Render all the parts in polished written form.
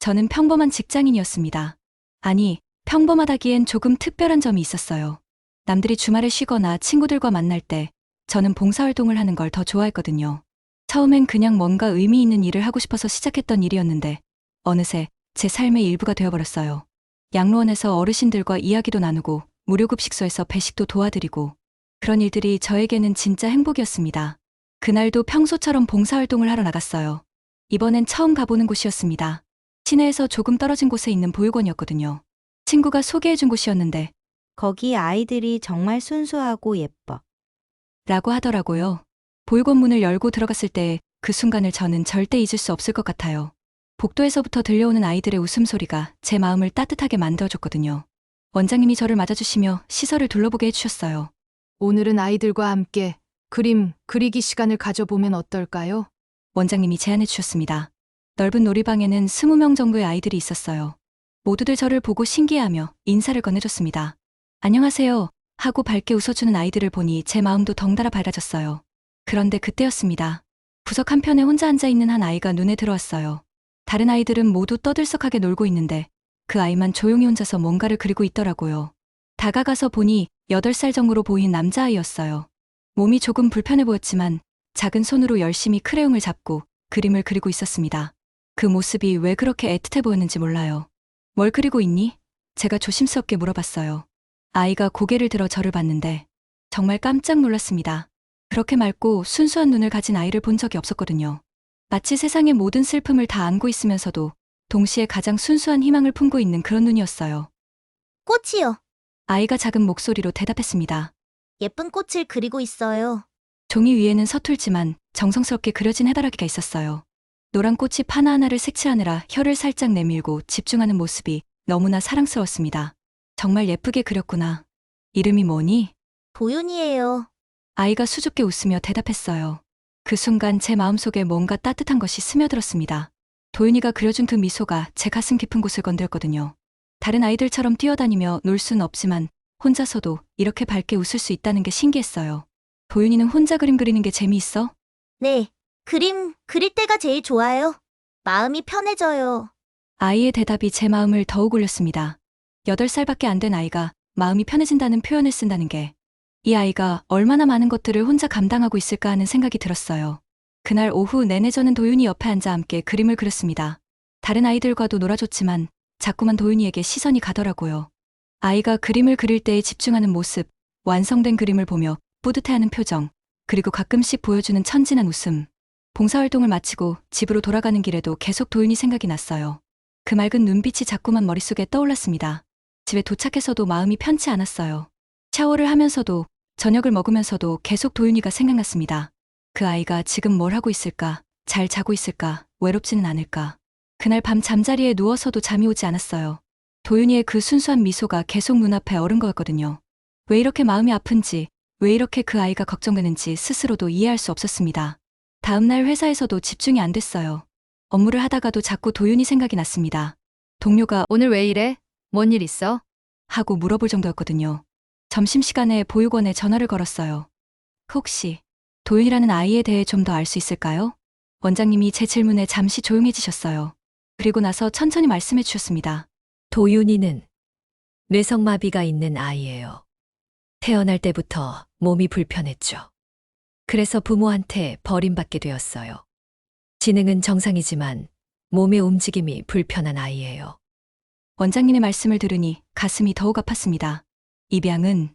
저는 평범한 직장인이었습니다. 아니, 평범하다기엔 조금 특별한 점이 있었어요. 남들이 주말에 쉬거나 친구들과 만날 때 저는 봉사활동을 하는 걸 더 좋아했거든요. 처음엔 그냥 뭔가 의미 있는 일을 하고 싶어서 시작했던 일이었는데 어느새 제 삶의 일부가 되어버렸어요. 양로원에서 어르신들과 이야기도 나누고 무료급식소에서 배식도 도와드리고 그런 일들이 저에게는 진짜 행복이었습니다. 그날도 평소처럼 봉사활동을 하러 나갔어요. 이번엔 처음 가보는 곳이었습니다. 시내에서 조금 떨어진 곳에 있는 보육원이었거든요. 친구가 소개해준 곳이었는데 거기 아이들이 정말 순수하고 예뻐. 라고 하더라고요. 보육원 문을 열고 들어갔을 때 그 순간을 저는 절대 잊을 수 없을 것 같아요. 복도에서부터 들려오는 아이들의 웃음소리가 제 마음을 따뜻하게 만들어줬거든요. 원장님이 저를 맞아주시며 시설을 둘러보게 해주셨어요. 오늘은 아이들과 함께 그림 그리기 시간을 가져보면 어떨까요? 원장님이 제안해 주셨습니다. 넓은 놀이방에는 20명 정도의 아이들이 있었어요. 모두들 저를 보고 신기해하며 인사를 건네줬습니다. 안녕하세요 하고 밝게 웃어주는 아이들을 보니 제 마음도 덩달아 밝아졌어요. 그런데 그때였습니다. 구석 한편에 혼자 앉아있는 한 아이가 눈에 들어왔어요. 다른 아이들은 모두 떠들썩하게 놀고 있는데 그 아이만 조용히 혼자서 뭔가를 그리고 있더라고요. 다가가서 보니 8살 정도로 보인 남자아이였어요. 몸이 조금 불편해 보였지만 작은 손으로 열심히 크레용을 잡고 그림을 그리고 있었습니다. 그 모습이 왜 그렇게 애틋해 보였는지 몰라요. 뭘 그리고 있니? 제가 조심스럽게 물어봤어요. 아이가 고개를 들어 저를 봤는데 정말 깜짝 놀랐습니다. 그렇게 맑고 순수한 눈을 가진 아이를 본 적이 없었거든요. 마치 세상의 모든 슬픔을 다 안고 있으면서도 동시에 가장 순수한 희망을 품고 있는 그런 눈이었어요. 꽃이요. 아이가 작은 목소리로 대답했습니다. 예쁜 꽃을 그리고 있어요. 종이 위에는 서툴지만 정성스럽게 그려진 해바라기가 있었어요. 노란 꽃이 하나하나를 색칠하느라 혀를 살짝 내밀고 집중하는 모습이 너무나 사랑스러웠습니다. 정말 예쁘게 그렸구나. 이름이 뭐니? 도윤이에요. 아이가 수줍게 웃으며 대답했어요. 그 순간 제 마음속에 뭔가 따뜻한 것이 스며들었습니다. 도윤이가 그려준 그 미소가 제 가슴 깊은 곳을 건들거든요. 다른 아이들처럼 뛰어다니며 놀 수는 없지만 혼자서도 이렇게 밝게 웃을 수 있다는 게 신기했어요. 도윤이는 혼자 그림 그리는 게 재미있어? 네, 그림 그릴 때가 제일 좋아요. 마음이 편해져요. 아이의 대답이 제 마음을 더욱 울렸습니다. 8살밖에 안 된 아이가 마음이 편해진다는 표현을 쓴다는 게 이 아이가 얼마나 많은 것들을 혼자 감당하고 있을까 하는 생각이 들었어요. 그날 오후 내내 저는 도윤이 옆에 앉아 함께 그림을 그렸습니다. 다른 아이들과도 놀아줬지만 자꾸만 도윤이에게 시선이 가더라고요. 아이가 그림을 그릴 때에 집중하는 모습, 완성된 그림을 보며 뿌듯해하는 표정, 그리고 가끔씩 보여주는 천진한 웃음. 봉사활동을 마치고 집으로 돌아가는 길에도 계속 도윤이 생각이 났어요. 그 맑은 눈빛이 자꾸만 머릿속에 떠올랐습니다. 집에 도착해서도 마음이 편치 않았어요. 샤워를 하면서도 저녁을 먹으면서도 계속 도윤이가 생각났습니다. 그 아이가 지금 뭘 하고 있을까? 잘 자고 있을까? 외롭지는 않을까? 그날 밤 잠자리에 누워서도 잠이 오지 않았어요. 도윤이의 그 순수한 미소가 계속 눈앞에 어른 거였거든요. 왜 이렇게 마음이 아픈지, 왜 이렇게 그 아이가 걱정되는지 스스로도 이해할 수 없었습니다. 다음날 회사에서도 집중이 안 됐어요. 업무를 하다가도 자꾸 도윤이 생각이 났습니다. 동료가 오늘 왜 이래? 뭔 일 있어? 하고 물어볼 정도였거든요. 점심시간에 보육원에 전화를 걸었어요. 혹시 도윤이라는 아이에 대해 좀 더 알 수 있을까요? 원장님이 제 질문에 잠시 조용해지셨어요. 그리고 나서 천천히 말씀해 주셨습니다. 도윤이는 뇌성마비가 있는 아이예요. 태어날 때부터 몸이 불편했죠. 그래서 부모한테 버림받게 되었어요. 지능은 정상이지만 몸의 움직임이 불편한 아이예요. 원장님의 말씀을 들으니 가슴이 더욱 아팠습니다. 입양은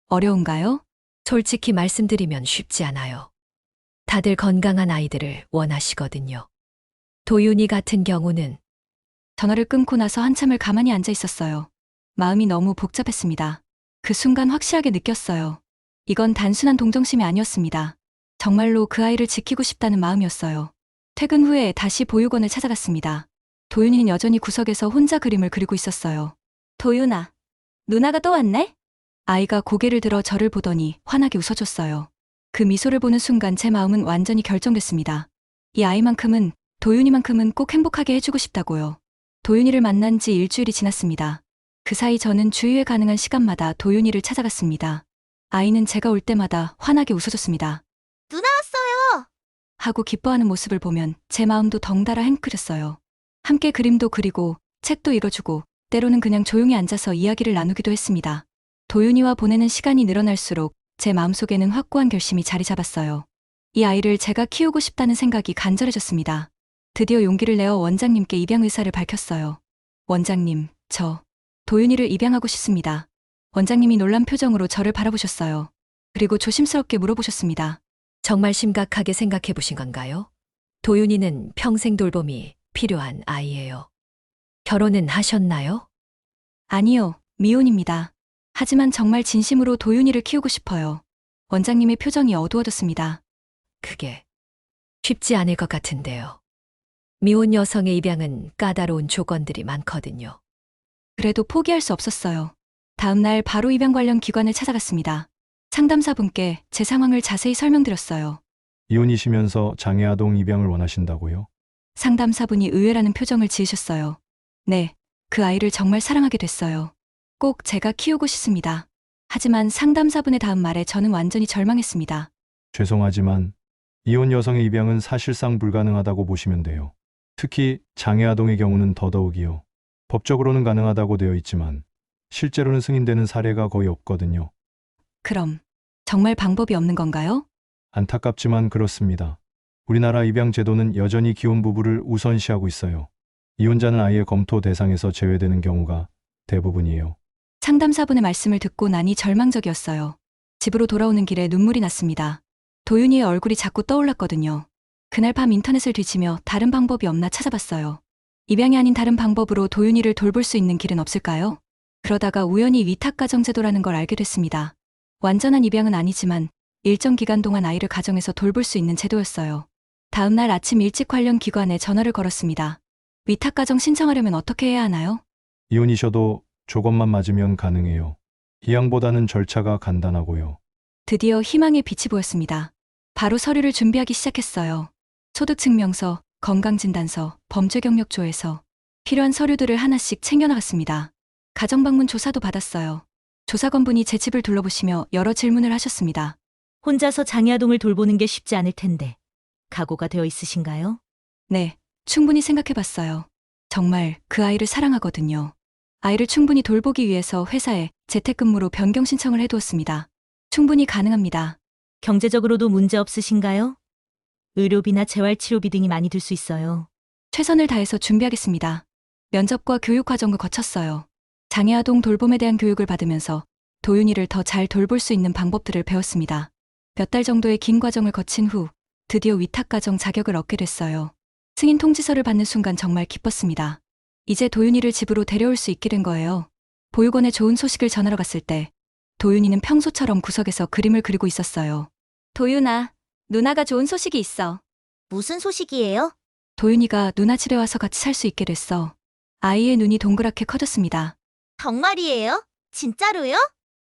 어려운가요? 솔직히 말씀드리면 쉽지 않아요. 다들 건강한 아이들을 원하시거든요. 도윤이 같은 경우는 전화를 끊고 나서 한참을 가만히 앉아 있었어요. 마음이 너무 복잡했습니다. 그 순간 확실하게 느꼈어요. 이건 단순한 동정심이 아니었습니다. 정말로 그 아이를 지키고 싶다는 마음이었어요. 퇴근 후에 다시 보육원을 찾아갔습니다. 도윤이는 여전히 구석에서 혼자 그림을 그리고 있었어요. 도윤아, 누나가 또 왔네? 아이가 고개를 들어 저를 보더니 환하게 웃어줬어요. 그 미소를 보는 순간 제 마음은 완전히 결정됐습니다. 이 아이만큼은, 도윤이만큼은 꼭 행복하게 해주고 싶다고요. 도윤이를 만난 지 일주일이 지났습니다. 그 사이 저는 주위에 가능한 시간마다 도윤이를 찾아갔습니다. 아이는 제가 올 때마다 환하게 웃어줬습니다. 누나 왔어요. 하고 기뻐하는 모습을 보면 제 마음도 덩달아 행복해졌어요. 함께 그림도 그리고 책도 읽어주고 때로는 그냥 조용히 앉아서 이야기를 나누기도 했습니다. 도윤이와 보내는 시간이 늘어날수록 제 마음속에는 확고한 결심이 자리 잡았어요. 이 아이를 제가 키우고 싶다는 생각이 간절해졌습니다. 드디어 용기를 내어 원장님께 입양 의사를 밝혔어요. 원장님, 저 도윤이를 입양하고 싶습니다. 원장님이 놀란 표정으로 저를 바라보셨어요. 그리고 조심스럽게 물어보셨습니다. 정말 심각하게 생각해 보신 건가요? 도윤이는 평생 돌봄이 필요한 아이예요. 결혼은 하셨나요? 아니요, 미혼입니다. 하지만 정말 진심으로 도윤이를 키우고 싶어요. 원장님의 표정이 어두워졌습니다. 그게 쉽지 않을 것 같은데요. 미혼 여성의 입양은 까다로운 조건들이 많거든요. 그래도 포기할 수 없었어요. 다음 날 바로 입양 관련 기관을 찾아갔습니다. 상담사분께 제 상황을 자세히 설명드렸어요. 이혼이시면서 장애아동 입양을 원하신다고요? 상담사분이 의외라는 표정을 지으셨어요. 네, 그 아이를 정말 사랑하게 됐어요. 꼭 제가 키우고 싶습니다. 하지만 상담사분의 다음 말에 저는 완전히 절망했습니다. 죄송하지만 이혼 여성의 입양은 사실상 불가능하다고 보시면 돼요. 특히 장애아동의 경우는 더더욱이요. 법적으로는 가능하다고 되어 있지만 실제로는 승인되는 사례가 거의 없거든요. 그럼 정말 방법이 없는 건가요? 안타깝지만 그렇습니다. 우리나라 입양 제도는 여전히 기혼 부부를 우선시하고 있어요. 이혼자는 아이의 검토 대상에서 제외되는 경우가 대부분이에요. 상담사분의 말씀을 듣고 나니 절망적이었어요. 집으로 돌아오는 길에 눈물이 났습니다. 도윤이의 얼굴이 자꾸 떠올랐거든요. 그날 밤 인터넷을 뒤지며 다른 방법이 없나 찾아봤어요. 입양이 아닌 다른 방법으로 도윤이를 돌볼 수 있는 길은 없을까요? 그러다가 우연히 위탁가정제도라는 걸 알게 됐습니다. 완전한 입양은 아니지만 일정 기간 동안 아이를 가정에서 돌볼 수 있는 제도였어요. 다음 날 아침 일찍 관련 기관에 전화를 걸었습니다. 위탁가정 신청하려면 어떻게 해야 하나요? 이혼이셔도 조건만 맞으면 가능해요. 이양보다는 절차가 간단하고요. 드디어 희망의 빛이 보였습니다. 바로 서류를 준비하기 시작했어요. 소득증명서, 건강진단서, 범죄경력조회서, 필요한 서류들을 하나씩 챙겨나갔습니다. 가정방문 조사도 받았어요. 조사관분이 제 집을 둘러보시며 여러 질문을 하셨습니다. 혼자서 장애아동을 돌보는 게 쉽지 않을 텐데 각오가 되어 있으신가요? 네, 충분히 생각해봤어요. 정말 그 아이를 사랑하거든요. 아이를 충분히 돌보기 위해서 회사에 재택근무로 변경 신청을 해두었습니다. 충분히 가능합니다. 경제적으로도 문제 없으신가요? 의료비나 재활치료비 등이 많이 들 수 있어요. 최선을 다해서 준비하겠습니다. 면접과 교육 과정을 거쳤어요. 장애아동 돌봄에 대한 교육을 받으면서 도윤이를 더 잘 돌볼 수 있는 방법들을 배웠습니다. 몇 달 정도의 긴 과정을 거친 후 드디어 위탁가정 자격을 얻게 됐어요. 승인 통지서를 받는 순간 정말 기뻤습니다. 이제 도윤이를 집으로 데려올 수 있게 된 거예요. 보육원에 좋은 소식을 전하러 갔을 때 도윤이는 평소처럼 구석에서 그림을 그리고 있었어요. 도윤아, 누나가 좋은 소식이 있어. 무슨 소식이에요? 도윤이가 누나 집에 와서 같이 살 수 있게 됐어. 아이의 눈이 동그랗게 커졌습니다. 정말이에요? 진짜로요?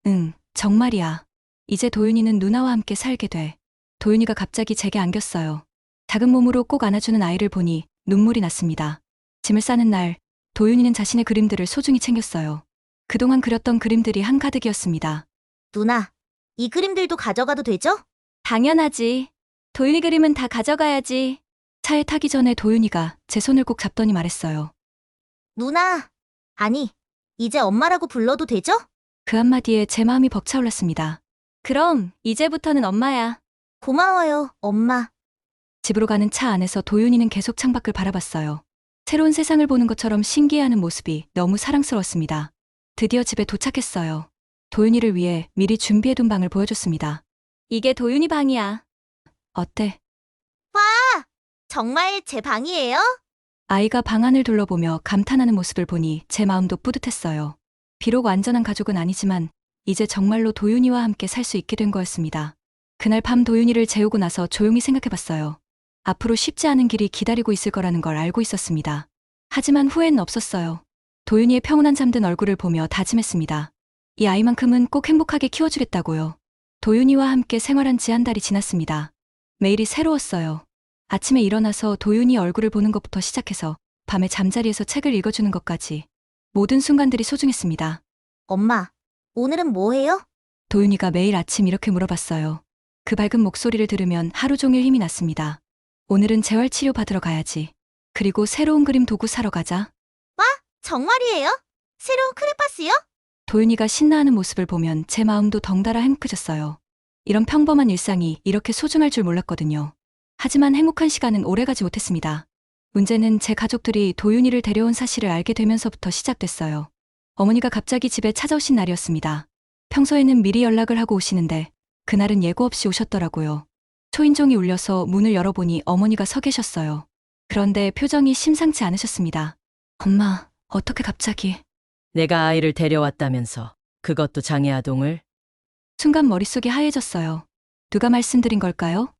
응, 정말이야. 이제 도윤이는 누나와 함께 살게 돼. 도윤이가 갑자기 제게 안겼어요. 작은 몸으로 꼭 안아주는 아이를 보니 눈물이 났습니다. 짐을 싸는 날, 도윤이는 자신의 그림들을 소중히 챙겼어요. 그동안 그렸던 그림들이 한가득이었습니다. 누나, 이 그림들도 가져가도 되죠? 당연하지. 도윤이 그림은 다 가져가야지. 차에 타기 전에 도윤이가 제 손을 꼭 잡더니 말했어요. 누나, 아니, 이제 엄마라고 불러도 되죠? 그 한마디에 제 마음이 벅차올랐습니다. 그럼 이제부터는 엄마야. 고마워요, 엄마. 집으로 가는 차 안에서 도윤이는 계속 창밖을 바라봤어요. 새로운 세상을 보는 것처럼 신기해하는 모습이 너무 사랑스러웠습니다. 드디어 집에 도착했어요. 도윤이를 위해 미리 준비해둔 방을 보여줬습니다. 이게 도윤이 방이야. 어때? 정말 제 방이에요? 아이가 방 안을 둘러보며 감탄하는 모습을 보니 제 마음도 뿌듯했어요. 비록 완전한 가족은 아니지만 이제 정말로 도윤이와 함께 살 수 있게 된 거였습니다. 그날 밤 도윤이를 재우고 나서 조용히 생각해봤어요. 앞으로 쉽지 않은 길이 기다리고 있을 거라는 걸 알고 있었습니다. 하지만 후회는 없었어요. 도윤이의 평온한 잠든 얼굴을 보며 다짐했습니다. 이 아이만큼은 꼭 행복하게 키워주겠다고요. 도윤이와 함께 생활한 지 한 달이 지났습니다. 매일이 새로웠어요. 아침에 일어나서 도윤이 얼굴을 보는 것부터 시작해서 밤에 잠자리에서 책을 읽어주는 것까지 모든 순간들이 소중했습니다. 엄마, 오늘은 뭐 해요? 도윤이가 매일 아침 이렇게 물어봤어요. 그 밝은 목소리를 들으면 하루 종일 힘이 났습니다. 오늘은 재활치료 받으러 가야지. 그리고 새로운 그림 도구 사러 가자. 정말이에요? 새로운 크레파스요? 도윤이가 신나하는 모습을 보면 제 마음도 덩달아 행복해졌어요. 이런 평범한 일상이 이렇게 소중할 줄 몰랐거든요. 하지만 행복한 시간은 오래가지 못했습니다. 문제는 제 가족들이 도윤이를 데려온 사실을 알게 되면서부터 시작됐어요. 어머니가 갑자기 집에 찾아오신 날이었습니다. 평소에는 미리 연락을 하고 오시는데 그날은 예고 없이 오셨더라고요. 초인종이 울려서 문을 열어보니 어머니가 서 계셨어요. 그런데 표정이 심상치 않으셨습니다. 엄마, 어떻게 갑자기? 내가 아이를 데려왔다면서 그것도 장애아동을? 순간 머릿속이 하얘졌어요. 누가 말씀드린 걸까요?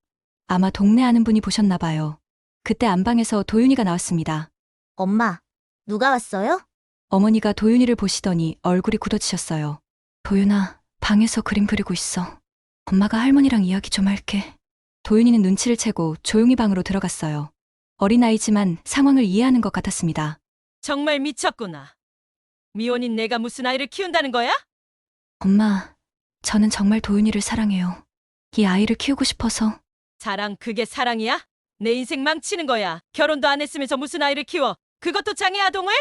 아마 동네 아는 분이 보셨나 봐요. 그때 안방에서 도윤이가 나왔습니다. 엄마, 누가 왔어요? 어머니가 도윤이를 보시더니 얼굴이 굳어지셨어요. 도윤아, 방에서 그림 그리고 있어. 엄마가 할머니랑 이야기 좀 할게. 도윤이는 눈치를 채고 조용히 방으로 들어갔어요. 어린아이지만 상황을 이해하는 것 같았습니다. 정말 미쳤구나. 미혼인 내가 무슨 아이를 키운다는 거야? 엄마, 저는 정말 도윤이를 사랑해요. 이 아이를 키우고 싶어서. 사랑 그게 사랑이야? 내 인생 망치는 거야. 결혼도 안 했으면서 무슨 아이를 키워? 그것도 장애아동을?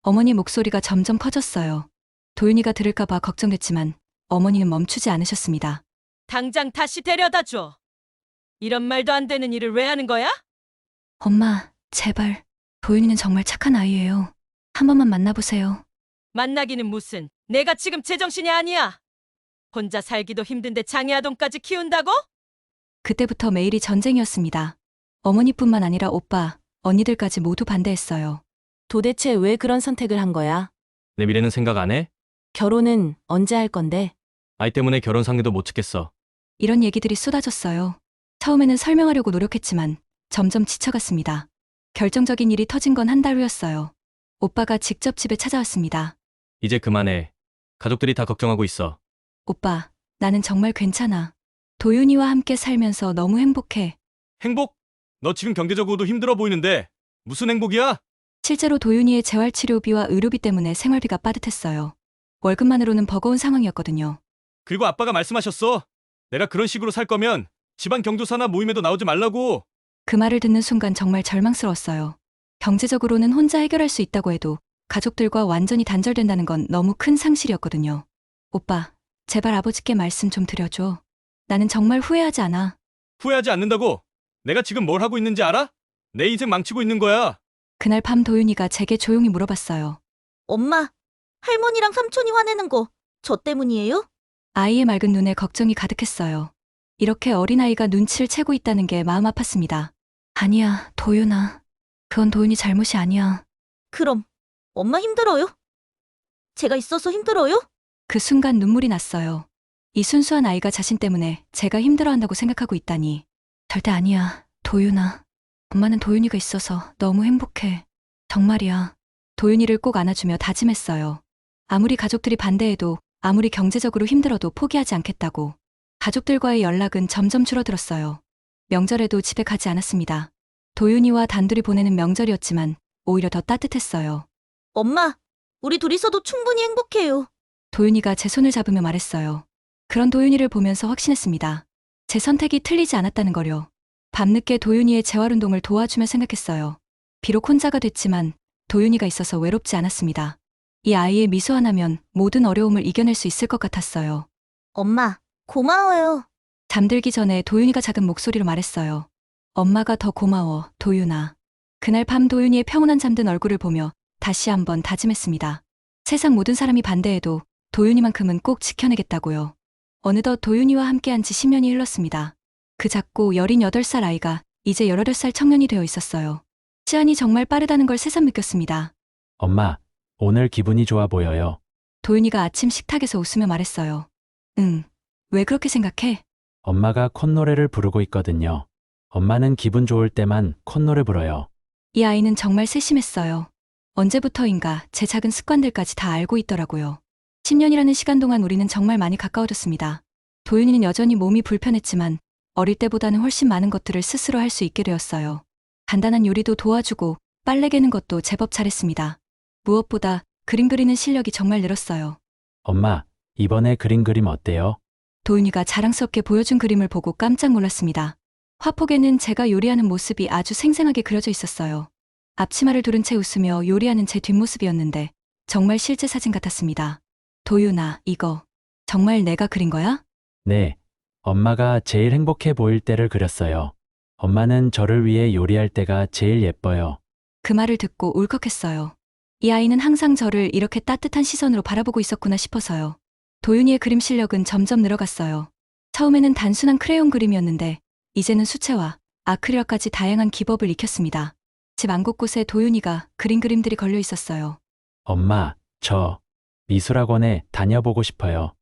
어머니 목소리가 점점 커졌어요. 도윤이가 들을까봐 걱정됐지만 어머니는 멈추지 않으셨습니다. 당장 다시 데려다 줘. 이런 말도 안 되는 일을 왜 하는 거야? 엄마, 제발. 도윤이는 정말 착한 아이예요. 한 번만 만나보세요. 만나기는 무슨. 내가 지금 제정신이 아니야. 혼자 살기도 힘든데 장애아동까지 키운다고? 그때부터 매일이 전쟁이었습니다. 어머니뿐만 아니라 오빠, 언니들까지 모두 반대했어요. 도대체 왜 그런 선택을 한 거야? 내 미래는 생각 안 해? 결혼은 언제 할 건데? 아이 때문에 결혼 상대도 못 찾겠어. 이런 얘기들이 쏟아졌어요. 처음에는 설명하려고 노력했지만 점점 지쳐갔습니다. 결정적인 일이 터진 건 한 달 후였어요. 오빠가 직접 집에 찾아왔습니다. 이제 그만해. 가족들이 다 걱정하고 있어. 오빠, 나는 정말 괜찮아. 도윤이와 함께 살면서 너무 행복해. 행복? 너 지금 경제적으로도 힘들어 보이는데 무슨 행복이야? 실제로 도윤이의 재활치료비와 의료비 때문에 생활비가 빠듯했어요. 월급만으로는 버거운 상황이었거든요. 그리고 아빠가 말씀하셨어. 내가 그런 식으로 살 거면 집안 경조사나 모임에도 나오지 말라고. 그 말을 듣는 순간 정말 절망스러웠어요. 경제적으로는 혼자 해결할 수 있다고 해도 가족들과 완전히 단절된다는 건 너무 큰 상실이었거든요. 오빠, 제발 아버지께 말씀 좀 드려줘. 나는 정말 후회하지 않아. 후회하지 않는다고? 내가 지금 뭘 하고 있는지 알아? 내 인생 망치고 있는 거야. 그날 밤 도윤이가 제게 조용히 물어봤어요. 엄마, 할머니랑 삼촌이 화내는 거 저 때문이에요? 아이의 맑은 눈에 걱정이 가득했어요. 이렇게 어린아이가 눈치를 채고 있다는 게 마음 아팠습니다. 아니야, 도윤아. 그건 도윤이 잘못이 아니야. 그럼 엄마 힘들어요? 제가 있어서 힘들어요? 그 순간 눈물이 났어요. 이 순수한 아이가 자신 때문에 제가 힘들어한다고 생각하고 있다니. 절대 아니야, 도윤아. 엄마는 도윤이가 있어서 너무 행복해. 정말이야. 도윤이를 꼭 안아주며 다짐했어요. 아무리 가족들이 반대해도 아무리 경제적으로 힘들어도 포기하지 않겠다고. 가족들과의 연락은 점점 줄어들었어요. 명절에도 집에 가지 않았습니다. 도윤이와 단둘이 보내는 명절이었지만 오히려 더 따뜻했어요. 엄마, 우리 둘이서도 충분히 행복해요. 도윤이가 제 손을 잡으며 말했어요. 그런 도윤이를 보면서 확신했습니다. 제 선택이 틀리지 않았다는 거요. 밤늦게 도윤이의 재활운동을 도와주며 생각했어요. 비록 혼자가 됐지만 도윤이가 있어서 외롭지 않았습니다. 이 아이의 미소 하나면 모든 어려움을 이겨낼 수 있을 것 같았어요. 엄마, 고마워요. 잠들기 전에 도윤이가 작은 목소리로 말했어요. 엄마가 더 고마워, 도윤아. 그날 밤 도윤이의 평온한 잠든 얼굴을 보며 다시 한번 다짐했습니다. 세상 모든 사람이 반대해도 도윤이만큼은 꼭 지켜내겠다고요. 어느덧 도윤이와 함께한 지 10년이 흘렀습니다. 그 작고 여린 8살 아이가 이제 18살 청년이 되어 있었어요. 시간이 정말 빠르다는 걸 새삼 느꼈습니다. 엄마, 오늘 기분이 좋아 보여요. 도윤이가 아침 식탁에서 웃으며 말했어요. 응, 왜 그렇게 생각해? 엄마가 콧노래를 부르고 있거든요. 엄마는 기분 좋을 때만 콧노래 불어요. 이 아이는 정말 세심했어요. 언제부터인가 제 작은 습관들까지 다 알고 있더라고요. 10년이라는 시간 동안 우리는 정말 많이 가까워졌습니다. 도윤이는 여전히 몸이 불편했지만 어릴 때보다는 훨씬 많은 것들을 스스로 할 수 있게 되었어요. 간단한 요리도 도와주고 빨래 개는 것도 제법 잘했습니다. 무엇보다 그림 그리는 실력이 정말 늘었어요. 엄마, 이번에 그린 그림 어때요? 도윤이가 자랑스럽게 보여준 그림을 보고 깜짝 놀랐습니다. 화폭에는 제가 요리하는 모습이 아주 생생하게 그려져 있었어요. 앞치마를 두른 채 웃으며 요리하는 제 뒷모습이었는데 정말 실제 사진 같았습니다. 도윤아, 이거 정말 내가 그린 거야? 네. 엄마가 제일 행복해 보일 때를 그렸어요. 엄마는 저를 위해 요리할 때가 제일 예뻐요. 그 말을 듣고 울컥했어요. 이 아이는 항상 저를 이렇게 따뜻한 시선으로 바라보고 있었구나 싶어서요. 도윤이의 그림 실력은 점점 늘어갔어요. 처음에는 단순한 크레용 그림이었는데 이제는 수채화, 아크릴화까지 다양한 기법을 익혔습니다. 집 안 곳곳에 도윤이가 그린 그림들이 걸려 있었어요. 엄마, 저 미술학원에 다녀보고 싶어요.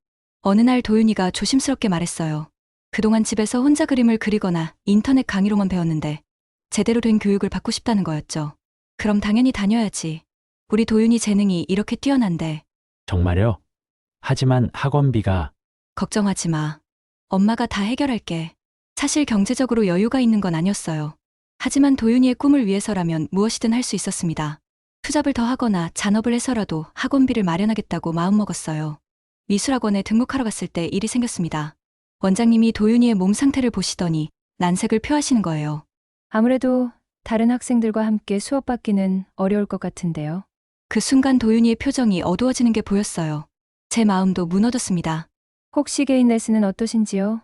어느 날 도윤이가 조심스럽게 말했어요. 그동안 집에서 혼자 그림을 그리거나 인터넷 강의로만 배웠는데 제대로 된 교육을 받고 싶다는 거였죠. 그럼 당연히 다녀야지. 우리 도윤이 재능이 이렇게 뛰어난데. 정말요? 하지만 학원비가 걱정하지 마. 엄마가 다 해결할게. 사실 경제적으로 여유가 있는 건 아니었어요. 하지만 도윤이의 꿈을 위해서라면 무엇이든 할 수 있었습니다. 투잡을 더 하거나 잔업을 해서라도 학원비를 마련하겠다고 마음먹었어요. 미술학원에 등록하러 갔을 때 일이 생겼습니다. 원장님이 도윤이의 몸 상태를 보시더니 난색을 표하시는 거예요. 아무래도 다른 학생들과 함께 수업받기는 어려울 것 같은데요. 그 순간 도윤이의 표정이 어두워지는 게 보였어요. 제 마음도 무너졌습니다. 혹시 개인 레슨은 어떠신지요?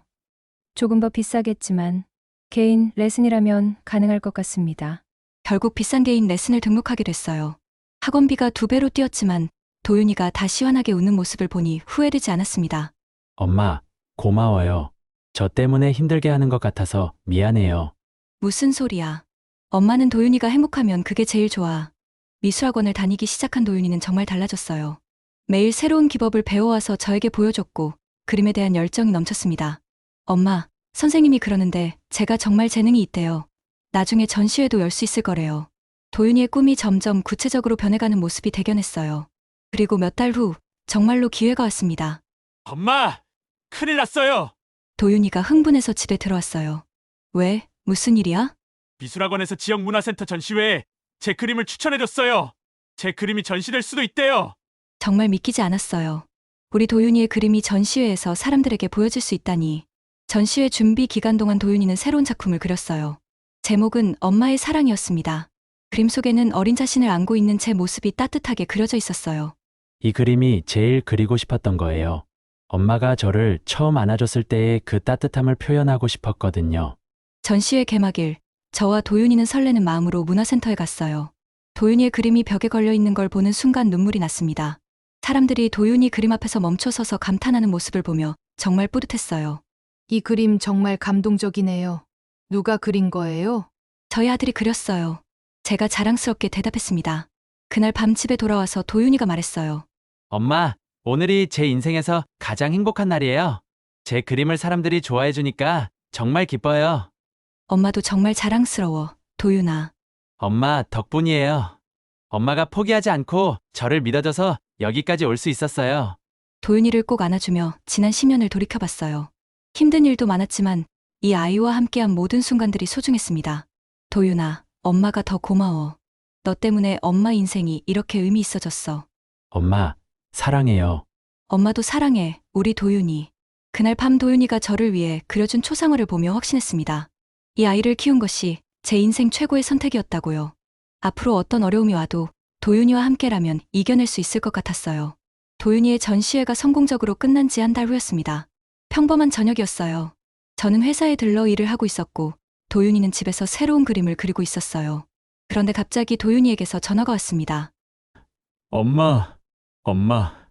조금 더 비싸겠지만 개인 레슨이라면 가능할 것 같습니다. 결국 비싼 개인 레슨을 등록하게 됐어요. 학원비가 2배로 뛰었지만 도윤이가 다 시원하게 웃는 모습을 보니 후회되지 않았습니다. 엄마, 고마워요. 저 때문에 힘들게 하는 것 같아서 미안해요. 무슨 소리야. 엄마는 도윤이가 행복하면 그게 제일 좋아. 미술학원을 다니기 시작한 도윤이는 정말 달라졌어요. 매일 새로운 기법을 배워와서 저에게 보여줬고 그림에 대한 열정이 넘쳤습니다. 엄마, 선생님이 그러는데 제가 정말 재능이 있대요. 나중에 전시회도 열 수 있을 거래요. 도윤이의 꿈이 점점 구체적으로 변해가는 모습이 대견했어요. 그리고 몇 달 후 정말로 기회가 왔습니다. 엄마! 큰일 났어요! 도윤이가 흥분해서 집에 들어왔어요. 왜? 무슨 일이야? 미술학원에서 지역 문화센터 전시회에 제 그림을 추천해줬어요. 제 그림이 전시될 수도 있대요. 정말 믿기지 않았어요. 우리 도윤이의 그림이 전시회에서 사람들에게 보여질 수 있다니. 전시회 준비 기간 동안 도윤이는 새로운 작품을 그렸어요. 제목은 엄마의 사랑이었습니다. 그림 속에는 어린 자신을 안고 있는 제 모습이 따뜻하게 그려져 있었어요. 이 그림이 제일 그리고 싶었던 거예요. 엄마가 저를 처음 안아줬을 때의 그 따뜻함을 표현하고 싶었거든요. 전시회 개막일, 저와 도윤이는 설레는 마음으로 문화센터에 갔어요. 도윤이의 그림이 벽에 걸려 있는 걸 보는 순간 눈물이 났습니다. 사람들이 도윤이 그림 앞에서 멈춰서서 감탄하는 모습을 보며 정말 뿌듯했어요. 이 그림 정말 감동적이네요. 누가 그린 거예요? 저희 아들이 그렸어요. 제가 자랑스럽게 대답했습니다. 그날 밤 집에 돌아와서 도윤이가 말했어요. 엄마, 오늘이 제 인생에서 가장 행복한 날이에요. 제 그림을 사람들이 좋아해 주니까 정말 기뻐요. 엄마도 정말 자랑스러워, 도윤아. 엄마 덕분이에요. 엄마가 포기하지 않고 저를 믿어줘서 여기까지 올 수 있었어요. 도윤이를 꼭 안아주며 지난 10년을 돌이켜봤어요. 힘든 일도 많았지만 이 아이와 함께한 모든 순간들이 소중했습니다. 도윤아, 엄마가 더 고마워. 너 때문에 엄마 인생이 이렇게 의미 있어졌어. 엄마, 사랑해요. 엄마도 사랑해, 우리 도윤이. 그날 밤 도윤이가 저를 위해 그려준 초상화를 보며 확신했습니다. 이 아이를 키운 것이 제 인생 최고의 선택이었다고요. 앞으로 어떤 어려움이 와도 도윤이와 함께라면 이겨낼 수 있을 것 같았어요. 도윤이의 전시회가 성공적으로 끝난 지 한 달 후였습니다. 평범한 저녁이었어요. 저는 회사에 들러 일을 하고 있었고 도윤이는 집에서 새로운 그림을 그리고 있었어요. 그런데 갑자기 도윤이에게서 전화가 왔습니다. 엄마,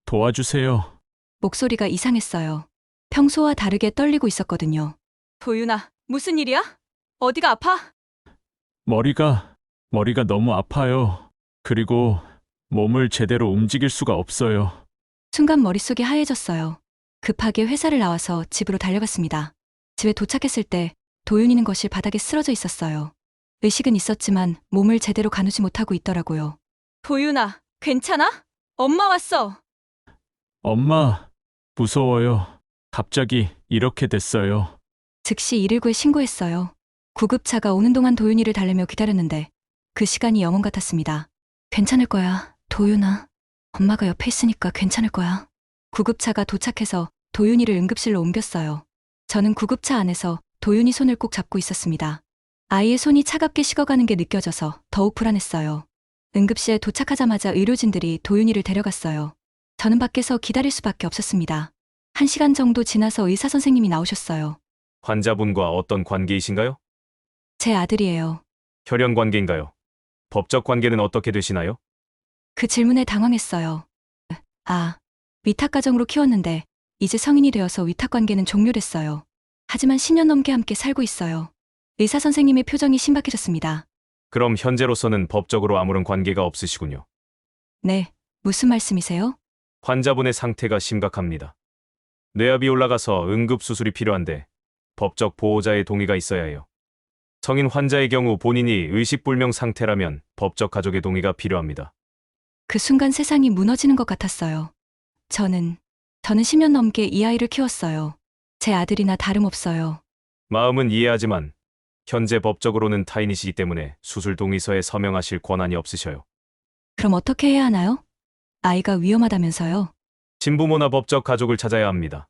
도와주세요. 목소리가 이상했어요. 평소와 다르게 떨리고 있었거든요. 도윤아, 무슨 일이야? 어디가 아파? 머리가 너무 아파요. 그리고 몸을 제대로 움직일 수가 없어요. 순간 머릿속이 하얘졌어요. 급하게 회사를 나와서 집으로 달려갔습니다. 집에 도착했을 때 도윤이는 거실 바닥에 쓰러져 있었어요. 의식은 있었지만 몸을 제대로 가누지 못하고 있더라고요. 도윤아, 괜찮아? 엄마 왔어. 엄마, 무서워요. 갑자기 이렇게 됐어요. 즉시 119에 신고했어요. 구급차가 오는 동안 도윤이를 달래며 기다렸는데 그 시간이 영원 같았습니다. 괜찮을 거야, 도윤아. 엄마가 옆에 있으니까 괜찮을 거야. 구급차가 도착해서 도윤이를 응급실로 옮겼어요. 저는 구급차 안에서 도윤이 손을 꼭 잡고 있었습니다. 아이의 손이 차갑게 식어가는 게 느껴져서 더욱 불안했어요. 응급실에 도착하자마자 의료진들이 도윤이를 데려갔어요. 저는 밖에서 기다릴 수밖에 없었습니다. 1시간 정도 지나서 의사 선생님이 나오셨어요. 환자분과 어떤 관계이신가요? 제 아들이에요. 혈연 관계인가요? 법적 관계는 어떻게 되시나요? 그 질문에 당황했어요. 위탁 가정으로 키웠는데 이제 성인이 되어서 위탁 관계는 종료됐어요. 하지만 10년 넘게 함께 살고 있어요. 의사 선생님의 표정이 신박해졌습니다. 그럼 현재로서는 법적으로 아무런 관계가 없으시군요. 네, 무슨 말씀이세요? 환자분의 상태가 심각합니다. 뇌압이 올라가서 응급수술이 필요한데 법적 보호자의 동의가 있어야 해요. 성인 환자의 경우 본인이 의식불명 상태라면 법적 가족의 동의가 필요합니다. 그 순간 세상이 무너지는 것 같았어요. 저는 10년 넘게 이 아이를 키웠어요. 제 아들이나 다름없어요. 마음은 이해하지만 현재 법적으로는 타인이시기 때문에 수술 동의서에 서명하실 권한이 없으셔요. 그럼 어떻게 해야 하나요? 아이가 위험하다면서요? 친부모나 법적 가족을 찾아야 합니다.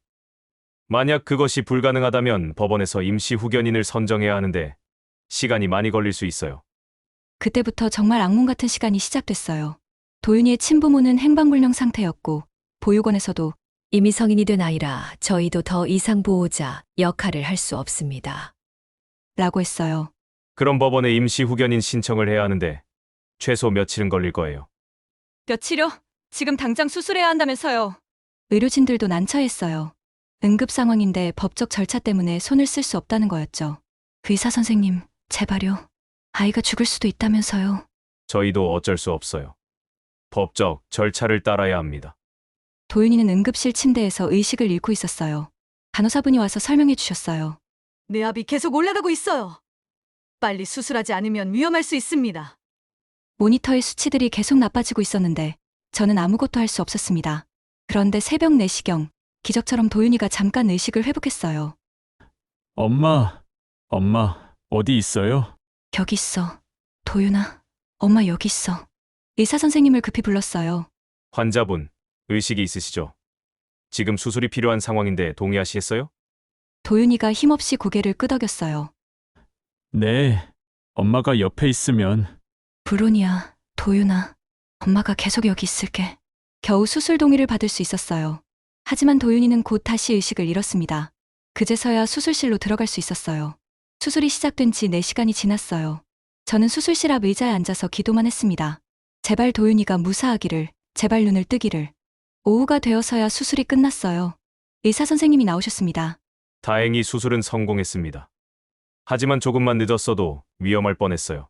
만약 그것이 불가능하다면 법원에서 임시 후견인을 선정해야 하는데 시간이 많이 걸릴 수 있어요. 그때부터 정말 악몽 같은 시간이 시작됐어요. 도윤이의 친부모는 행방불명 상태였고 보육원에서도 이미 성인이 된 아이라 저희도 더 이상 보호자 역할을 할 수 없습니다. 라고 했어요. 그럼 법원에 임시 후견인 신청을 해야 하는데 최소 며칠은 걸릴 거예요. 며칠요? 지금 당장 수술해야 한다면서요. 의료진들도 난처했어요. 응급 상황인데 법적 절차 때문에 손을 쓸 수 없다는 거였죠. 의사 선생님, 제발요. 아이가 죽을 수도 있다면서요. 저희도 어쩔 수 없어요. 법적 절차를 따라야 합니다. 도윤이는 응급실 침대에서 의식을 잃고 있었어요. 간호사분이 와서 설명해 주셨어요. 뇌압이 계속 올라가고 있어요. 빨리 수술하지 않으면 위험할 수 있습니다. 모니터의 수치들이 계속 나빠지고 있었는데 저는 아무것도 할 수 없었습니다. 그런데 새벽 4시경 기적처럼 도윤이가 잠깐 의식을 회복했어요. 엄마, 어디 있어요? 여기 있어. 도윤아, 엄마 여기 있어. 의사 선생님을 급히 불렀어요. 환자분, 의식이 있으시죠? 지금 수술이 필요한 상황인데 동의하시겠어요? 도윤이가 힘없이 고개를 끄덕였어요. 네, 엄마가 옆에 있으면. 물론이야, 도윤아. 엄마가 계속 여기 있을게. 겨우 수술 동의를 받을 수 있었어요. 하지만 도윤이는 곧 다시 의식을 잃었습니다. 그제서야 수술실로 들어갈 수 있었어요. 수술이 시작된 지 4시간이 지났어요. 저는 수술실 앞 의자에 앉아서 기도만 했습니다. 제발 도윤이가 무사하기를, 제발 눈을 뜨기를. 오후가 되어서야 수술이 끝났어요. 의사 선생님이 나오셨습니다. 다행히 수술은 성공했습니다. 하지만 조금만 늦었어도 위험할 뻔했어요.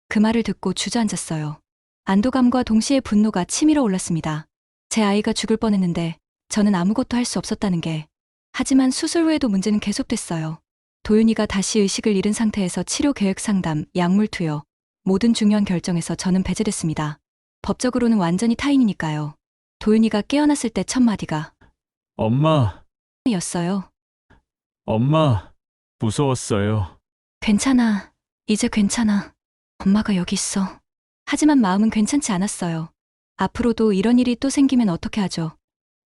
그 말을 듣고 주저앉았어요. 안도감과 동시에 분노가 치밀어 올랐습니다. 제 아이가 죽을 뻔했는데 저는 아무것도 할 수 없었다는 게. 하지만 수술 후에도 문제는 계속됐어요. 도윤이가 다시 의식을 잃은 상태에서 치료 계획 상담, 약물 투여, 모든 중요한 결정에서 저는 배제됐습니다. 법적으로는 완전히 타인이니까요. 도윤이가 깨어났을 때 첫 마디가 엄마, 였어요. 엄마, 무서웠어요. 괜찮아. 이제 괜찮아. 엄마가 여기 있어. 하지만 마음은 괜찮지 않았어요. 앞으로도 이런 일이 또 생기면 어떻게 하죠?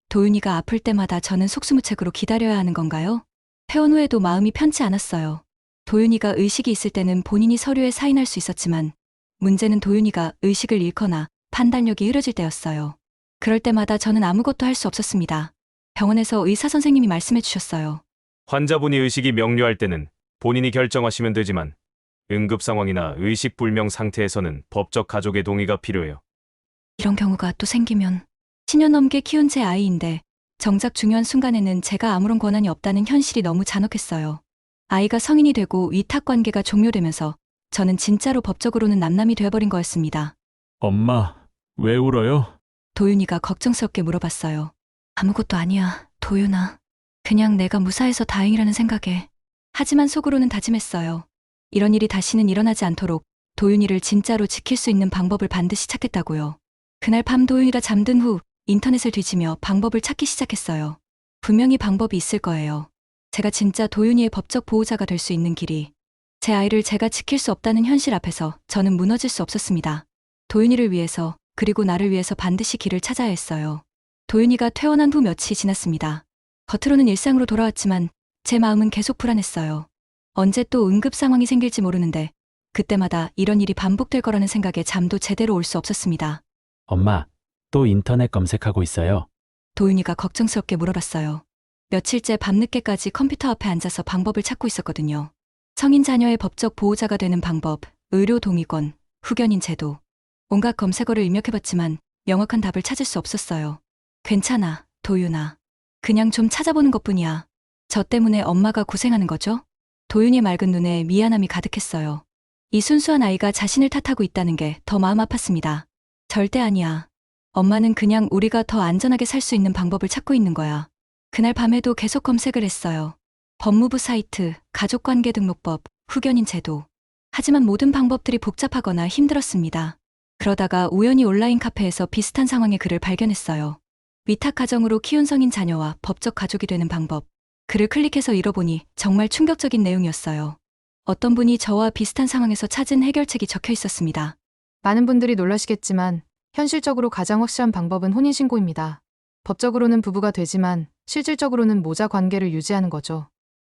도윤이가 아플 때마다 저는 속수무책으로 기다려야 하는 건가요? 퇴원 후에도 마음이 편치 않았어요. 도윤이가 의식이 있을 때는 본인이 서류에 사인할 수 있었지만 문제는 도윤이가 의식을 잃거나 판단력이 흐려질 때였어요. 그럴 때마다 저는 아무것도 할 수 없었습니다. 병원에서 의사 선생님이 말씀해 주셨어요. 환자분이 의식이 명료할 때는 본인이 결정하시면 되지만 응급 상황이나 의식 불명 상태에서는 법적 가족의 동의가 필요해요. 이런 경우가 또 생기면 10년 넘게 키운 제 아이인데 정작 중요한 순간에는 제가 아무런 권한이 없다는 현실이 너무 잔혹했어요. 아이가 성인이 되고 위탁 관계가 종료되면서 저는 진짜로 법적으로는 남남이 되어버린 거였습니다. 엄마, 왜 울어요? 도윤이가 걱정스럽게 물어봤어요. 아무것도 아니야, 도윤아. 그냥 내가 무사해서 다행이라는 생각에. 하지만 속으로는 다짐했어요. 이런 일이 다시는 일어나지 않도록 도윤이를 진짜로 지킬 수 있는 방법을 반드시 찾겠다고요. 그날 밤 도윤이가 잠든 후 인터넷을 뒤지며 방법을 찾기 시작했어요. 분명히 방법이 있을 거예요. 제가 진짜 도윤이의 법적 보호자가 될 수 있는 길이. 제 아이를 제가 지킬 수 없다는 현실 앞에서 저는 무너질 수 없었습니다. 도윤이를 위해서, 그리고 나를 위해서 반드시 길을 찾아야 했어요. 도윤이가 퇴원한 후 며칠이 지났습니다. 겉으로는 일상으로 돌아왔지만 제 마음은 계속 불안했어요. 언제 또 응급 상황이 생길지 모르는데 그때마다 이런 일이 반복될 거라는 생각에 잠도 제대로 올 수 없었습니다. 엄마, 또 인터넷 검색하고 있어요. 도윤이가 걱정스럽게 물어봤어요. 며칠째 밤늦게까지 컴퓨터 앞에 앉아서 방법을 찾고 있었거든요. 성인 자녀의 법적 보호자가 되는 방법, 의료 동의권, 후견인 제도. 온갖 검색어를 입력해봤지만 명확한 답을 찾을 수 없었어요. 괜찮아, 도윤아. 그냥 좀 찾아보는 것뿐이야. 저 때문에 엄마가 고생하는 거죠? 도윤이의 맑은 눈에 미안함이 가득했어요. 이 순수한 아이가 자신을 탓하고 있다는 게 더 마음 아팠습니다. 절대 아니야. 엄마는 그냥 우리가 더 안전하게 살 수 있는 방법을 찾고 있는 거야. 그날 밤에도 계속 검색을 했어요. 법무부 사이트, 가족관계 등록법, 후견인 제도. 하지만 모든 방법들이 복잡하거나 힘들었습니다. 그러다가 우연히 온라인 카페에서 비슷한 상황의 글을 발견했어요. 위탁 가정으로 키운 성인 자녀와 법적 가족이 되는 방법. 글을 클릭해서 읽어보니 정말 충격적인 내용이었어요. 어떤 분이 저와 비슷한 상황에서 찾은 해결책이 적혀 있었습니다. 많은 분들이 놀라시겠지만 현실적으로 가장 확실한 방법은 혼인신고입니다. 법적으로는 부부가 되지만 실질적으로는 모자 관계를 유지하는 거죠.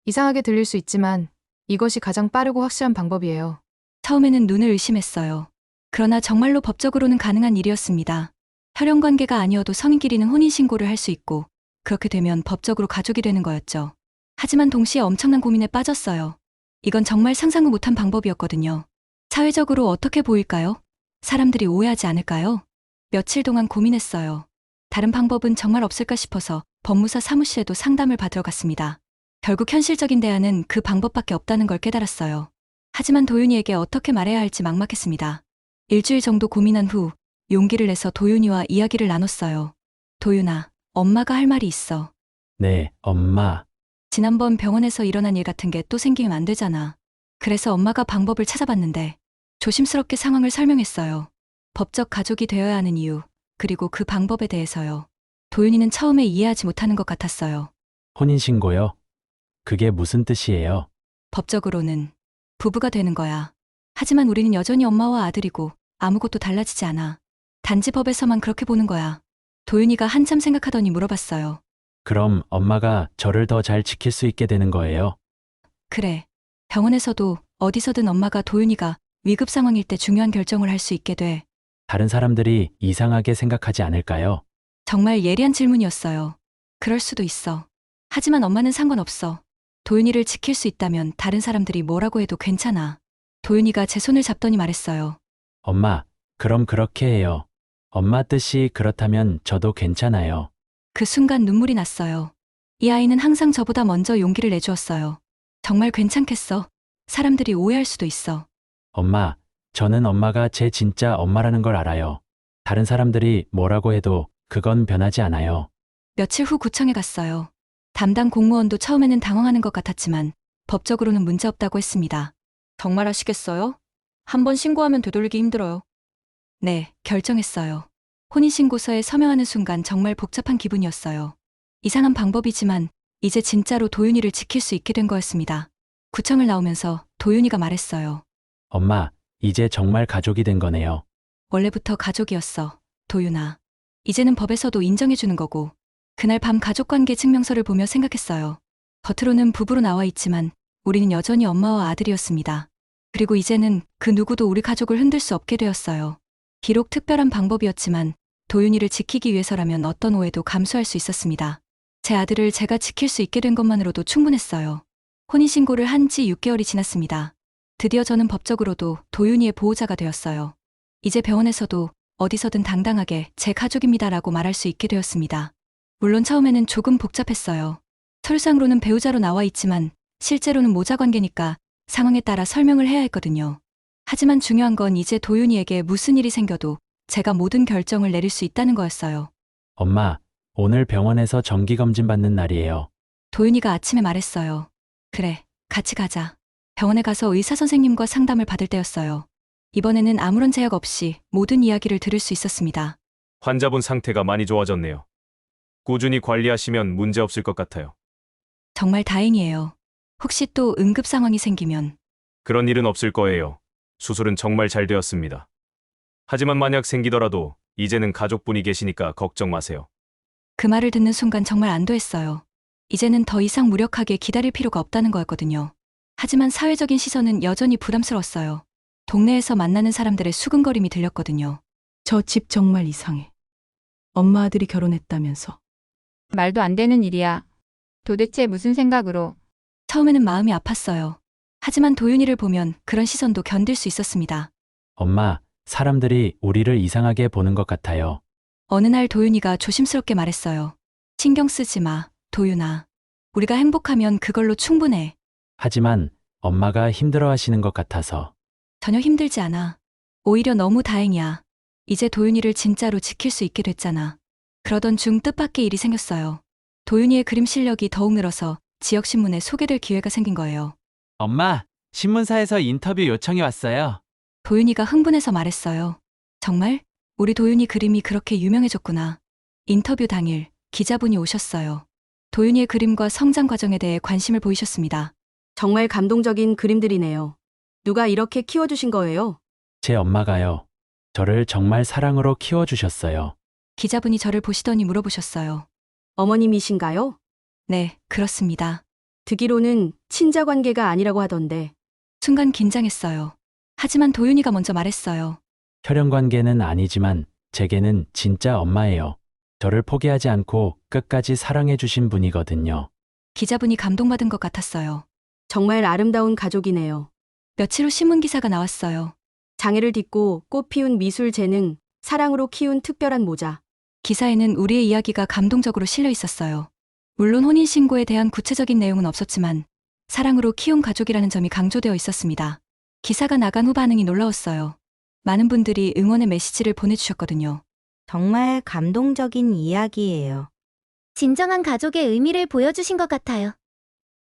이상하게 들릴 수 있지만 이것이 가장 빠르고 확실한 방법이에요. 처음에는 눈을 의심했어요. 그러나 정말로 법적으로는 가능한 일이었습니다. 혈연관계가 아니어도 성인끼리는 혼인신고를 할 수 있고 그렇게 되면 법적으로 가족이 되는 거였죠. 하지만 동시에 엄청난 고민에 빠졌어요. 이건 정말 상상도 못한 방법이었거든요. 사회적으로 어떻게 보일까요? 사람들이 오해하지 않을까요? 며칠 동안 고민했어요. 다른 방법은 정말 없을까 싶어서 법무사 사무실에도 상담을 받으러 갔습니다. 결국 현실적인 대안은 그 방법밖에 없다는 걸 깨달았어요. 하지만 도윤이에게 어떻게 말해야 할지 막막했습니다. 일주일 정도 고민한 후 용기를 내서 도윤이와 이야기를 나눴어요. 도윤아, 엄마가 할 말이 있어. 네, 엄마. 지난번 병원에서 일어난 일 같은 게 또 생기면 안 되잖아. 그래서 엄마가 방법을 찾아봤는데 조심스럽게 상황을 설명했어요. 법적 가족이 되어야 하는 이유, 그리고 그 방법에 대해서요. 도윤이는 처음에 이해하지 못하는 것 같았어요. 혼인신고요? 그게 무슨 뜻이에요? 법적으로는 부부가 되는 거야. 하지만 우리는 여전히 엄마와 아들이고 아무것도 달라지지 않아. 단지 법에서만 그렇게 보는 거야. 도윤이가 한참 생각하더니 물어봤어요. 그럼 엄마가 저를 더 잘 지킬 수 있게 되는 거예요? 그래. 병원에서도 어디서든 엄마가 도윤이가 위급 상황일 때 중요한 결정을 할 수 있게 돼. 다른 사람들이 이상하게 생각하지 않을까요? 정말 예리한 질문이었어요. 그럴 수도 있어. 하지만 엄마는 상관없어. 도윤이를 지킬 수 있다면 다른 사람들이 뭐라고 해도 괜찮아. 도윤이가 제 손을 잡더니 말했어요. 엄마, 그럼 그렇게 해요. 엄마 뜻이 그렇다면 저도 괜찮아요. 그 순간 눈물이 났어요. 이 아이는 항상 저보다 먼저 용기를 내주었어요. 정말 괜찮겠어. 사람들이 오해할 수도 있어. 엄마, 저는 엄마가 제 진짜 엄마라는 걸 알아요. 다른 사람들이 뭐라고 해도 그건 변하지 않아요. 며칠 후 구청에 갔어요. 담당 공무원도 처음에는 당황하는 것 같았지만 법적으로는 문제없다고 했습니다. 정말 하시겠어요? 한번 신고하면 되돌리기 힘들어요. 네, 결정했어요. 혼인신고서에 서명하는 순간 정말 복잡한 기분이었어요. 이상한 방법이지만 이제 진짜로 도윤이를 지킬 수 있게 된 거였습니다. 구청을 나오면서 도윤이가 말했어요. 엄마, 이제 정말 가족이 된 거네요. 원래부터 가족이었어, 도윤아. 이제는 법에서도 인정해주는 거고. 그날 밤 가족관계 증명서를 보며 생각했어요. 겉으로는 부부로 나와 있지만 우리는 여전히 엄마와 아들이었습니다. 그리고 이제는 그 누구도 우리 가족을 흔들 수 없게 되었어요. 비록 특별한 방법이었지만 도윤이를 지키기 위해서라면 어떤 오해도 감수할 수 있었습니다. 제 아들을 제가 지킬 수 있게 된 것만으로도 충분했어요. 혼인신고를 한 지 6개월이 지났습니다. 드디어 저는 법적으로도 도윤이의 보호자가 되었어요. 이제 병원에서도 어디서든 당당하게 제 가족입니다라고 말할 수 있게 되었습니다. 물론 처음에는 조금 복잡했어요. 서류상으로는 배우자로 나와 있지만 실제로는 모자 관계니까 상황에 따라 설명을 해야 했거든요. 하지만 중요한 건 이제 도윤이에게 무슨 일이 생겨도 제가 모든 결정을 내릴 수 있다는 거였어요. 엄마, 오늘 병원에서 정기검진 받는 날이에요. 도윤이가 아침에 말했어요. 그래, 같이 가자. 병원에 가서 의사 선생님과 상담을 받을 때였어요. 이번에는 아무런 제약 없이 모든 이야기를 들을 수 있었습니다. 환자분 상태가 많이 좋아졌네요. 꾸준히 관리하시면 문제 없을 것 같아요. 정말 다행이에요. 혹시 또 응급 상황이 생기면 그런 일은 없을 거예요. 수술은 정말 잘 되었습니다. 하지만 만약 생기더라도 이제는 가족분이 계시니까 걱정 마세요. 그 말을 듣는 순간 정말 안도했어요. 이제는 더 이상 무력하게 기다릴 필요가 없다는 거였거든요. 하지만 사회적인 시선은 여전히 부담스러웠어요. 동네에서 만나는 사람들의 수근거림이 들렸거든요. 저 집 정말 이상해. 엄마 아들이 결혼했다면서. 말도 안 되는 일이야. 도대체 무슨 생각으로? 처음에는 마음이 아팠어요. 하지만 도윤이를 보면 그런 시선도 견딜 수 있었습니다. 엄마, 사람들이 우리를 이상하게 보는 것 같아요. 어느 날 도윤이가 조심스럽게 말했어요. 신경 쓰지 마, 도윤아. 우리가 행복하면 그걸로 충분해. 하지만 엄마가 힘들어 하시는 것 같아서. 전혀 힘들지 않아. 오히려 너무 다행이야. 이제 도윤이를 진짜로 지킬 수 있게 됐잖아. 그러던 중 뜻밖의 일이 생겼어요. 도윤이의 그림 실력이 더욱 늘어서 지역신문에 소개될 기회가 생긴 거예요. 엄마, 신문사에서 인터뷰 요청이 왔어요. 도윤이가 흥분해서 말했어요. 정말? 우리 도윤이 그림이 그렇게 유명해졌구나. 인터뷰 당일 기자분이 오셨어요. 도윤이의 그림과 성장 과정에 대해 관심을 보이셨습니다. 정말 감동적인 그림들이네요. 누가 이렇게 키워주신 거예요? 제 엄마가요. 저를 정말 사랑으로 키워주셨어요. 기자분이 저를 보시더니 물어보셨어요. 어머님이신가요? 네, 그렇습니다. 듣기로는 친자 관계가 아니라고 하던데. 순간 긴장했어요. 하지만 도윤이가 먼저 말했어요. 혈연 관계는 아니지만 제게는 진짜 엄마예요. 저를 포기하지 않고 끝까지 사랑해주신 분이거든요. 기자분이 감동받은 것 같았어요. 정말 아름다운 가족이네요. 며칠 후 신문기사가 나왔어요. 장애를 딛고 꽃 피운 미술 재능, 사랑으로 키운 특별한 모자. 기사에는 우리의 이야기가 감동적으로 실려 있었어요. 물론 혼인신고에 대한 구체적인 내용은 없었지만 사랑으로 키운 가족이라는 점이 강조되어 있었습니다. 기사가 나간 후 반응이 놀라웠어요. 많은 분들이 응원의 메시지를 보내주셨거든요. 정말 감동적인 이야기예요. 진정한 가족의 의미를 보여주신 것 같아요.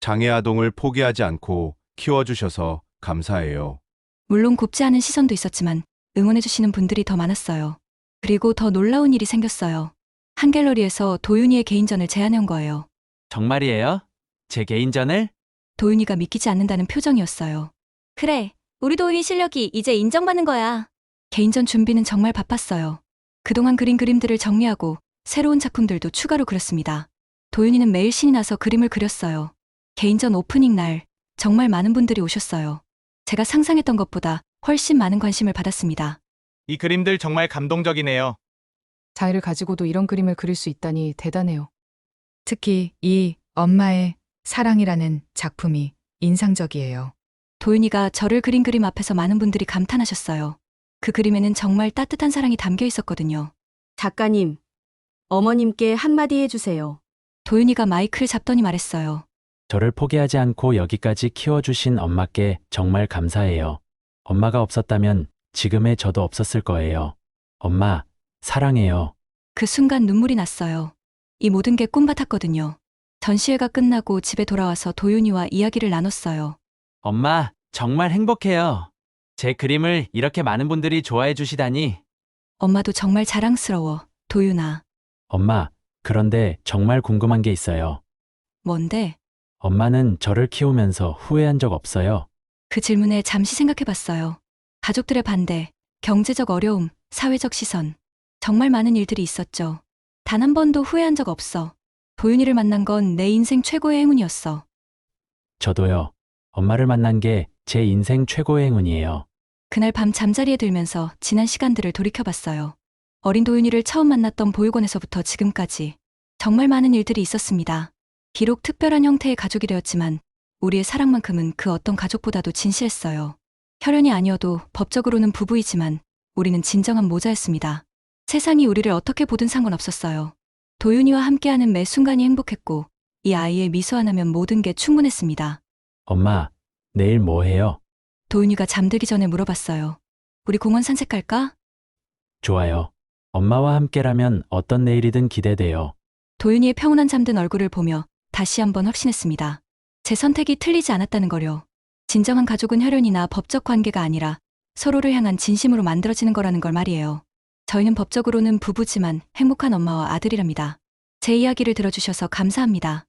장애 아동을 포기하지 않고 키워주셔서 감사해요. 물론 곱지 않은 시선도 있었지만 응원해주시는 분들이 더 많았어요. 그리고 더 놀라운 일이 생겼어요. 한 갤러리에서 도윤이의 개인전을 제안해온 거예요. 정말이에요? 제 개인전을? 도윤이가 믿기지 않는다는 표정이었어요. 그래, 우리 도윤이 실력이 이제 인정받는 거야. 개인전 준비는 정말 바빴어요. 그동안 그린 그림들을 정리하고 새로운 작품들도 추가로 그렸습니다. 도윤이는 매일 신이 나서 그림을 그렸어요. 개인전 오프닝 날 정말 많은 분들이 오셨어요. 제가 상상했던 것보다 훨씬 많은 관심을 받았습니다. 이 그림들 정말 감동적이네요. 장애를 가지고도 이런 그림을 그릴 수 있다니 대단해요. 특히 이 엄마의 사랑이라는 작품이 인상적이에요. 도윤이가 저를 그린 그림 앞에서 많은 분들이 감탄하셨어요. 그 그림에는 정말 따뜻한 사랑이 담겨 있었거든요. 작가님, 어머님께 한마디 해주세요. 도윤이가 마이크를 잡더니 말했어요. 저를 포기하지 않고 여기까지 키워주신 엄마께 정말 감사해요. 엄마가 없었다면 지금의 저도 없었을 거예요. 엄마, 사랑해요. 그 순간 눈물이 났어요. 이 모든 게 꿈 같았거든요. 전시회가 끝나고 집에 돌아와서 도윤이와 이야기를 나눴어요. 엄마, 정말 행복해요. 제 그림을 이렇게 많은 분들이 좋아해 주시다니. 엄마도 정말 자랑스러워, 도윤아. 엄마, 그런데 정말 궁금한 게 있어요. 뭔데? 엄마는 저를 키우면서 후회한 적 없어요? 그 질문에 잠시 생각해봤어요. 가족들의 반대, 경제적 어려움, 사회적 시선. 정말 많은 일들이 있었죠. 단 한 번도 후회한 적 없어. 도윤이를 만난 건 내 인생 최고의 행운이었어. 저도요. 엄마를 만난 게 제 인생 최고의 행운이에요. 그날 밤 잠자리에 들면서 지난 시간들을 돌이켜봤어요. 어린 도윤이를 처음 만났던 보육원에서부터 지금까지 정말 많은 일들이 있었습니다. 비록 특별한 형태의 가족이 되었지만 우리의 사랑만큼은 그 어떤 가족보다도 진실했어요. 혈연이 아니어도 법적으로는 부부이지만 우리는 진정한 모자였습니다. 세상이 우리를 어떻게 보든 상관없었어요. 도윤이와 함께하는 매 순간이 행복했고 이 아이의 미소 하나면 모든 게 충분했습니다. 엄마, 내일 뭐 해요? 도윤이가 잠들기 전에 물어봤어요. 우리 공원 산책 갈까? 좋아요. 엄마와 함께라면 어떤 내일이든 기대돼요. 도윤이의 평온한 잠든 얼굴을 보며 다시 한번 확신했습니다. 제 선택이 틀리지 않았다는 거요. 진정한 가족은 혈연이나 법적 관계가 아니라 서로를 향한 진심으로 만들어지는 거라는 걸 말이에요. 저희는 법적으로는 부부지만 행복한 엄마와 아들이랍니다. 제 이야기를 들어주셔서 감사합니다.